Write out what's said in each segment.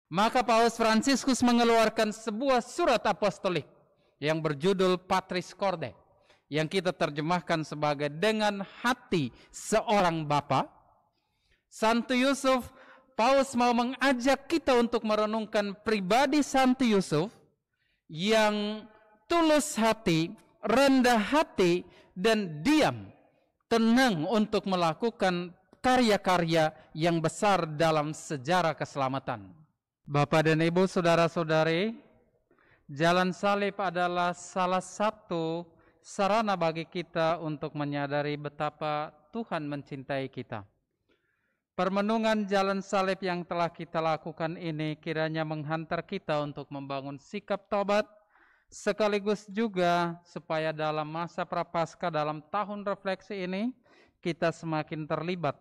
Maka Paus Fransiskus mengeluarkan sebuah surat apostolik yang berjudul Patris Corde, yang kita terjemahkan sebagai dengan hati seorang bapa. Santo Yusuf, Paus mau mengajak kita untuk merenungkan pribadi Santo Yusuf yang tulus hati, rendah hati, dan diam, tenang untuk melakukan karya-karya yang besar dalam sejarah keselamatan. Bapak dan Ibu, saudara-saudari, jalan salib adalah salah satu sarana bagi kita untuk menyadari betapa Tuhan mencintai kita. Permenungan jalan salib yang telah kita lakukan ini kiranya menghantar kita untuk membangun sikap tobat, sekaligus juga supaya dalam masa Prapaskah, dalam tahun refleksi ini, kita semakin terlibat,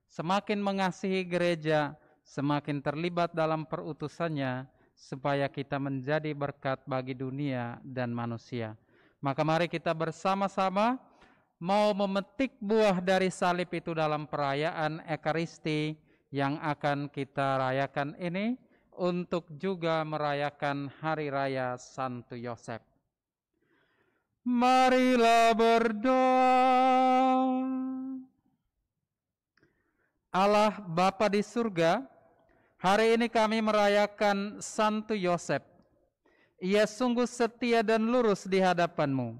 semakin mengasihi gereja, semakin terlibat dalam perutusannya, supaya kita menjadi berkat bagi dunia dan manusia. Maka mari kita bersama-sama mau memetik buah dari salib itu dalam perayaan Ekaristi yang akan kita rayakan ini, untuk juga merayakan Hari Raya Santo Yosef. Marilah berdoa. Allah Bapa di surga, hari ini kami merayakan Santo Yosef. Ia sungguh setia dan lurus di hadapan-Mu.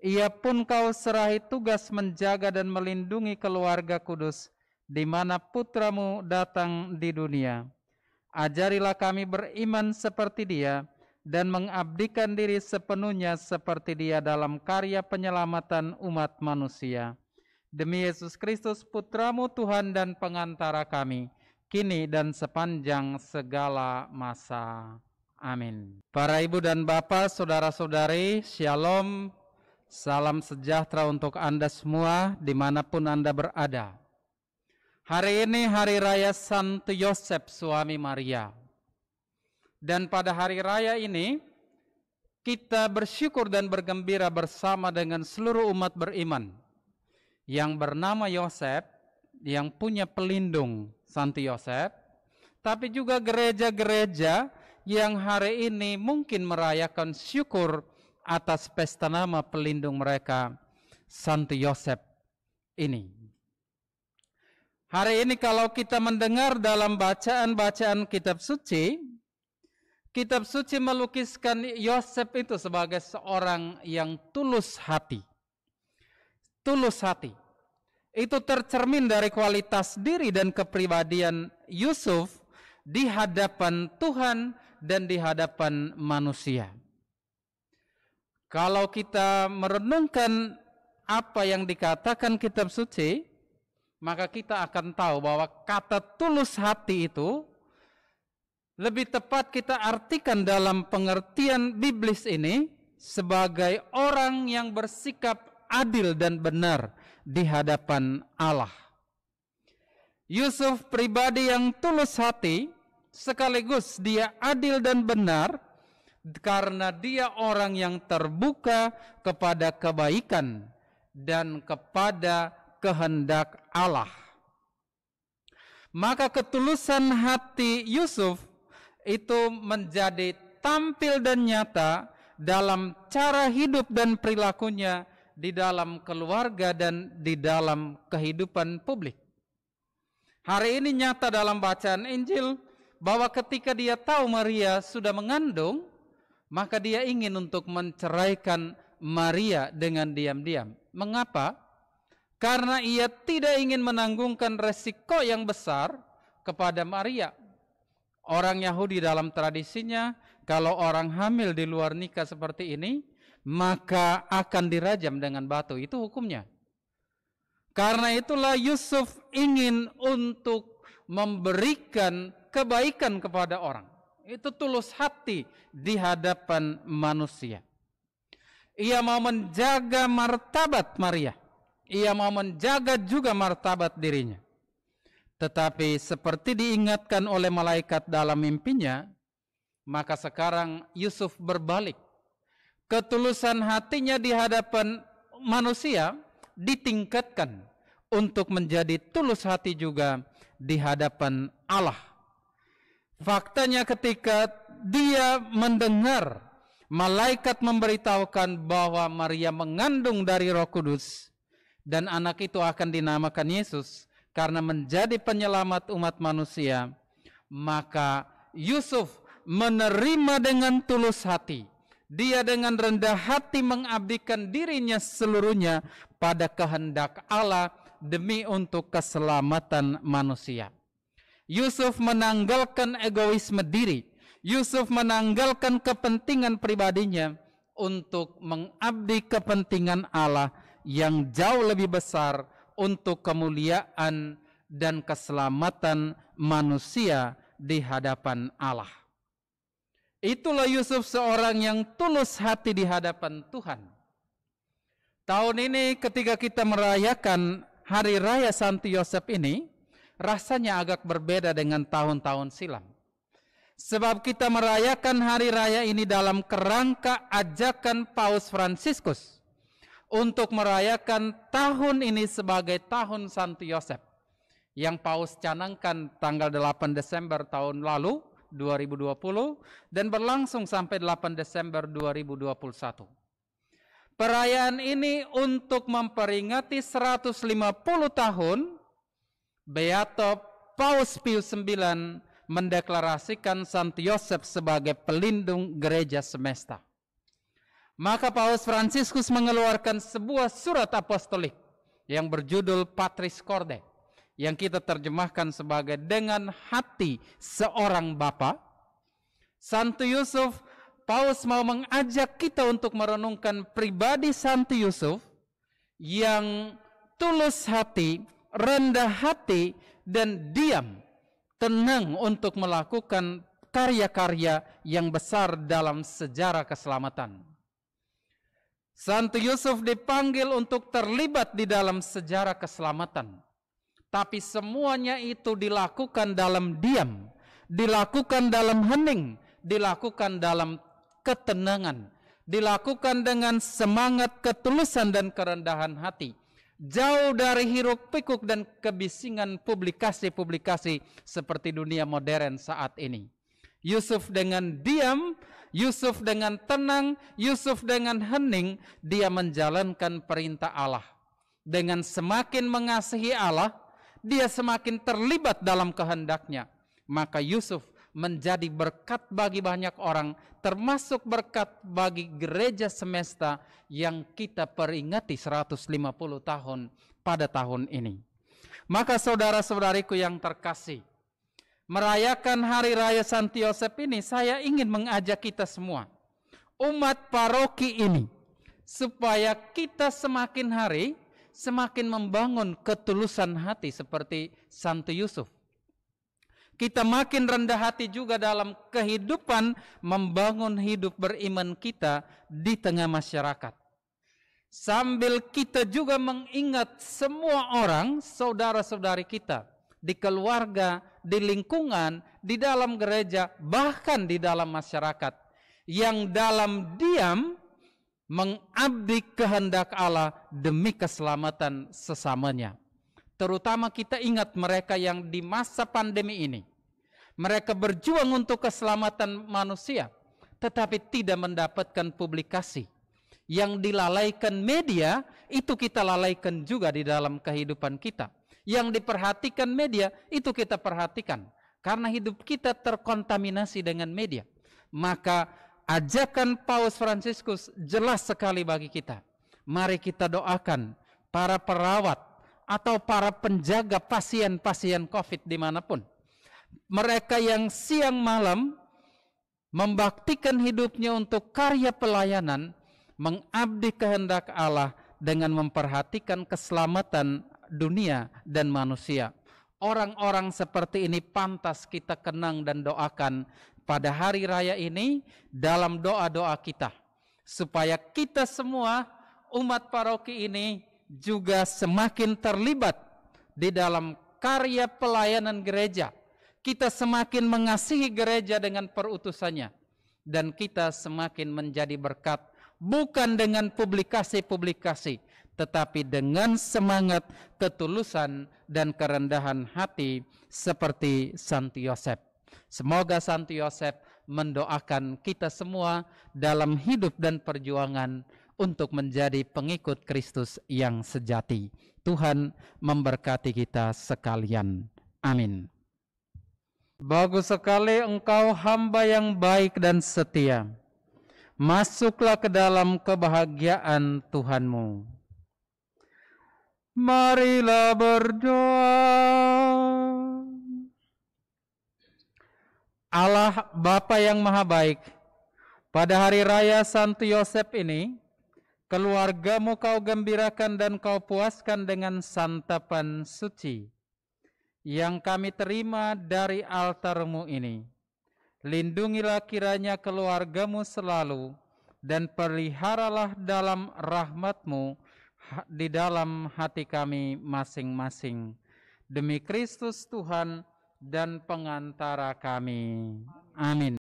Ia pun Kau serahi tugas menjaga dan melindungi keluarga kudus di mana putra-Mu datang di dunia. Ajarilah kami beriman seperti Dia dan mengabdikan diri sepenuhnya seperti Dia dalam karya penyelamatan umat manusia. Demi Yesus Kristus, Putra-Mu Tuhan dan pengantara kami, kini dan sepanjang segala masa. Amin. Para ibu dan bapak, saudara-saudari, shalom, salam sejahtera untuk Anda semua dimanapun Anda berada. Hari ini Hari Raya Santo Yosef suami Maria. Dan pada hari raya ini, kita bersyukur dan bergembira bersama dengan seluruh umat beriman yang bernama Yosef, yang punya pelindung Santo Yosef, tapi juga gereja-gereja yang hari ini mungkin merayakan syukur atas pesta nama pelindung mereka, Santo Yosef ini. Hari ini kalau kita mendengar dalam bacaan-bacaan kitab suci melukiskan Yosef itu sebagai seorang yang tulus hati. Tulus hati. Itu tercermin dari kualitas diri dan kepribadian Yusuf di hadapan Tuhan dan di hadapan manusia. Kalau kita merenungkan apa yang dikatakan kitab suci, maka kita akan tahu bahwa kata tulus hati itu lebih tepat kita artikan dalam pengertian biblis ini sebagai orang yang bersikap adil dan benar di hadapan Allah. Yusuf pribadi yang tulus hati, sekaligus dia adil dan benar karena dia orang yang terbuka kepada kebaikan dan kepada kehendak Allah. Maka ketulusan hati Yusuf itu menjadi tampil dan nyata dalam cara hidup dan perilakunya di dalam keluarga dan di dalam kehidupan publik. Hari ini nyata dalam bacaan Injil bahwa ketika dia tahu Maria sudah mengandung, maka dia ingin untuk menceraikan Maria dengan diam-diam. Mengapa? Karena ia tidak ingin menanggungkan resiko yang besar kepada Maria. Orang Yahudi dalam tradisinya, kalau orang hamil di luar nikah seperti ini, maka akan dirajam dengan batu. Itu hukumnya. Karena itulah Yusuf ingin untuk memberikan kebaikan kepada orang. Itu tulus hati di hadapan manusia. Ia mau menjaga martabat Maria. Ia mau menjaga juga martabat dirinya. Tetapi seperti diingatkan oleh malaikat dalam mimpinya, maka sekarang Yusuf berbalik. Ketulusan hatinya di hadapan manusia ditingkatkan untuk menjadi tulus hati juga di hadapan Allah. Faktanya ketika dia mendengar malaikat memberitahukan bahwa Maria mengandung dari Roh Kudus dan anak itu akan dinamakan Yesus karena menjadi penyelamat umat manusia, maka Yusuf menerima dengan tulus hati. Dia dengan rendah hati mengabdikan dirinya seluruhnya pada kehendak Allah demi untuk keselamatan manusia. Yusuf menanggalkan egoisme diri. Yusuf menanggalkan kepentingan pribadinya untuk mengabdi kepentingan Allah yang jauh lebih besar untuk kemuliaan dan keselamatan manusia di hadapan Allah. Itulah Yusuf, seorang yang tulus hati di hadapan Tuhan. Tahun ini ketika kita merayakan Hari Raya Santo Yosef ini, rasanya agak berbeda dengan tahun-tahun silam. Sebab kita merayakan hari raya ini dalam kerangka ajakan Paus Fransiskus untuk merayakan tahun ini sebagai tahun Santo Yosef yang Paus canangkan tanggal 8 Desember tahun lalu 2020 dan berlangsung sampai 8 Desember 2021. Perayaan ini untuk memperingati 150 tahun Beato Paus Pius IX mendeklarasikan Santo Yosef sebagai pelindung gereja semesta. Maka Paus Fransiskus mengeluarkan sebuah surat apostolik yang berjudul Patris Corde, yang kita terjemahkan sebagai dengan hati seorang bapa. Santo Yusuf, Paus mau mengajak kita untuk merenungkan pribadi Santo Yusuf yang tulus hati, rendah hati, dan diam, tenang untuk melakukan karya-karya yang besar dalam sejarah keselamatan. Santo Yusuf dipanggil untuk terlibat di dalam sejarah keselamatan, tapi semuanya itu dilakukan dalam diam, dilakukan dalam hening, dilakukan dalam ketenangan, dilakukan dengan semangat ketulusan dan kerendahan hati, jauh dari hiruk pikuk dan kebisingan publikasi-publikasi seperti dunia modern saat ini. Yusuf dengan diam, Yusuf dengan tenang, Yusuf dengan hening, dia menjalankan perintah Allah. Dengan semakin mengasihi Allah, dia semakin terlibat dalam kehendaknya. Maka Yusuf menjadi berkat bagi banyak orang, termasuk berkat bagi gereja semesta yang kita peringati 150 tahun pada tahun ini. Maka saudara-saudariku yang terkasih, merayakan Hari Raya Santo Yosef ini, saya ingin mengajak kita semua, umat paroki ini, supaya kita semakin hari semakin membangun ketulusan hati seperti Santo Yusuf. Kita makin rendah hati juga dalam kehidupan membangun hidup beriman kita di tengah masyarakat. Sambil kita juga mengingat semua orang, saudara-saudari kita, di keluarga, di lingkungan, di dalam gereja, bahkan di dalam masyarakat, yang dalam diam mengabdi kehendak Allah demi keselamatan sesamanya. Terutama kita ingat mereka yang di masa pandemi ini, mereka berjuang untuk keselamatan manusia, tetapi tidak mendapatkan publikasi. Yang dilalaikan media, itu kita lalaikan juga di dalam kehidupan kita. Yang diperhatikan media, itu kita perhatikan. Karena hidup kita terkontaminasi dengan media. Maka ajakan Paus Fransiskus jelas sekali bagi kita. Mari kita doakan para perawat atau para penjaga pasien-pasien COVID dimanapun. Mereka yang siang malam membaktikan hidupnya untuk karya pelayanan, mengabdi kehendak Allah dengan memperhatikan keselamatan dunia dan manusia. Orang-orang seperti ini pantas kita kenang dan doakan pada hari raya ini dalam doa-doa kita, supaya kita semua umat paroki ini juga semakin terlibat di dalam karya pelayanan gereja. Kita semakin mengasihi gereja dengan perutusannya, dan kita semakin menjadi berkat bukan dengan publikasi-publikasi, tetapi dengan semangat ketulusan dan kerendahan hati seperti Santo Yosef. Semoga Santo Yosef mendoakan kita semua dalam hidup dan perjuangan untuk menjadi pengikut Kristus yang sejati. Tuhan memberkati kita sekalian. Amin. Bagus sekali engkau hamba yang baik dan setia. Masuklah ke dalam kebahagiaan Tuhanmu. Marilah berdoa. Allah Bapa yang Maha Baik, pada hari raya Santo Yosef ini, keluargamu kau gembirakan dan kau puaskan dengan santapan suci yang kami terima dari altarmu ini. Lindungilah kiranya keluargamu selalu dan peliharalah dalam rahmatmu di dalam hati kami masing-masing. Demi Kristus Tuhan dan pengantara kami. Amin.